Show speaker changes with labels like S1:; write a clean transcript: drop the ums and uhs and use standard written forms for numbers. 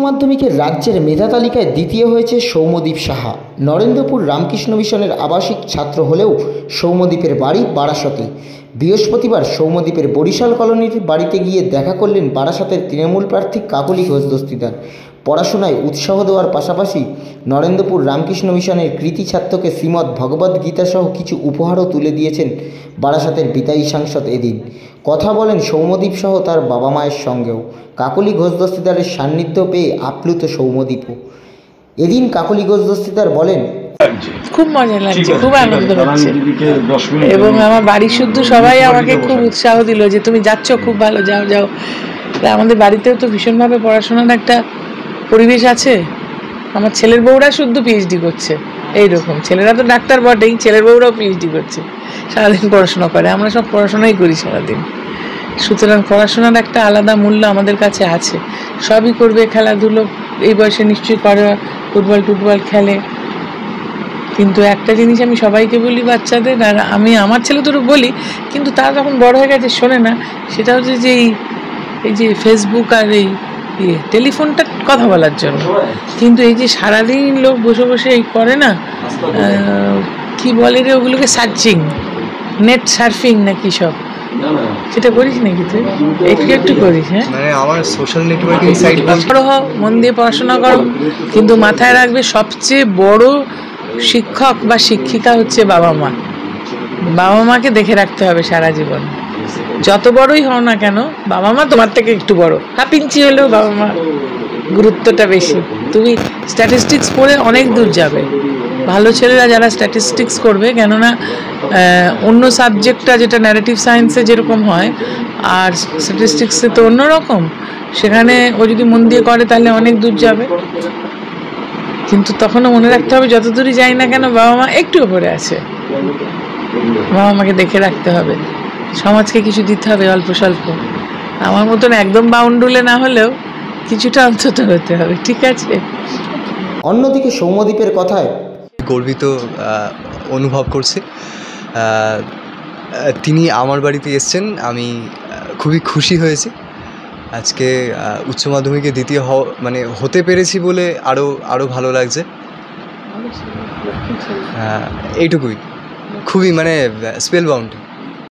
S1: মাধ্যমিকের রাজ্যের মেধা তালিকায় দ্বিতীয় হয়েছে সৌম্যদীপ সাহা। নরেন্দ্রপুর রামকৃষ্ণ মিশনের আবাসিক ছাত্র হলেও সৌম্যদীপের বাড়ি বারাসতে। বৃহস্পতিবার সৌম্যদীপের বরিশাল কলোনির বাড়িতে গিয়ে দেখা করলেন বারাসতের তৃণমূল প্রার্থী কাকলি ঘোষ দস্তিদার। পড়াশোনায় উৎসাহ দেওয়ার পাশাপাশি নরেন্দ্রপুর রামকৃষ্ণ মিশনের কৃতি ছাত্রকে শ্রীমদ্ ভগবদ্ গীতা সহ কিছু উপহারও তুলে দিয়েছেন বারাসতের বিদায়ী সাংসদ। এদিন কথা বলেন সৌম্যদীপ সহ তার বাবা মায়ের সঙ্গেও। কাকলি ঘোষ দস্তিদারের সান্নিধ্য পেয়ে আপ্লুত সৌম্যদীপও। এদিন কাকলি ঘোষ দস্তিদার বলেন,
S2: খুব মজা লাগছে, খুব আনন্দ হচ্ছে এবং আমার বাড়ির শুদ্ধ সবাই আমাকে খুব উৎসাহ দিল যে তুমি যাচ্ছ, খুব ভালো, যাও যাও। আমাদের বাড়িতেও তো ভীষণভাবে পড়াশোনার একটা পরিবেশ আছে। আমার ছেলের বউরা শুদ্ধ পিএইচডি করছে, এইরকম। ছেলেরা তো ডাক্তার বটেই, ছেলের বউরাও পিএইচডি করছে, সারাদিন পড়াশোনা করে। আমরা সব পড়াশোনাই করি সারাদিন। সুতরাং পড়াশোনার একটা আলাদা মূল্য আমাদের কাছে আছে। সবই করবে, খেলাধুলো এই বয়সে নিশ্চয়ই করে, ফুটবল খেলে। কিন্তু একটা জিনিস আমি সবাইকে বলি, বাচ্চাদের, আর আমি আমার ছেলে তোরও বলি, কিন্তু তারা যখন বড় হয়ে গেছে শোনে না, সেটা হচ্ছে যে এই যে ফেসবুক আর এই টেলিফোনটা কথা বলার জন্য। কিন্তু এই যে সারাদিন লোক বসে বসে এই করে না, কি বলে রে ওগুলোকে, সার্চিং, নেট সার্ফিং না কি সব, সেটা করিস নাকি তুই? একটু করিস? হ্যাঁ,
S3: মানে আমার সোশ্যাল নেটওয়ার্কিং সাইট
S2: বড় হও, মন দিয়ে পড়াশোনা করো, কিন্তু মাথায় রাখবে সবচেয়ে বড় শিক্ষক বা শিক্ষিকা হচ্ছে বাবা মা। বাবা মাকে দেখে রাখতে হবে সারা জীবন। যত বড়ই হও না কেন, বাবা মা তোমার থেকে একটু বড়, হাফ ইঞ্চি হলেও বাবা মা গুরুত্বটা বেশি। তুমি স্ট্যাটিস্টিক্স পড়ে অনেক দূর যাবে। ভালো ছেলেরা যারা স্ট্যাটিস্টিক্স করবে, কেননা অন্য সাবজেক্টটা যেটা ন্যারেটিভ সায়েন্সে যেরকম হয়, আর স্ট্যাটিস্টিক্সে তো অন্যরকম। সেখানে ও যদি মন দিয়ে করে তাহলে অনেক দূর যাবে। কিন্তু তখনও মনে রাখতে হবে, যত দূরই যাই না কেন বাবা মা একটু ওপরে আছে। বাবা মাকে দেখে রাখতে হবে, সমাজকে কিছু দিতে হবে অল্প স্বল্প। আমার মতন একদম বাউন্ডুলে না হলেও কিছুটা অন্তত হতে হবে, ঠিক আছে?
S1: অন্যদিকে সৌম্যদীপের কথায়
S3: গর্বিত অনুভব করছি। তিনি আমার বাড়িতে এসছেন, আমি খুবই খুশি হয়েছি। আজকে উচ্চ মাধ্যমিকে দ্বিতীয় হতে পেরেছি বলে আরও ভালো লাগছে। এইটুকুই, খুবই স্পেল বাউন্ড।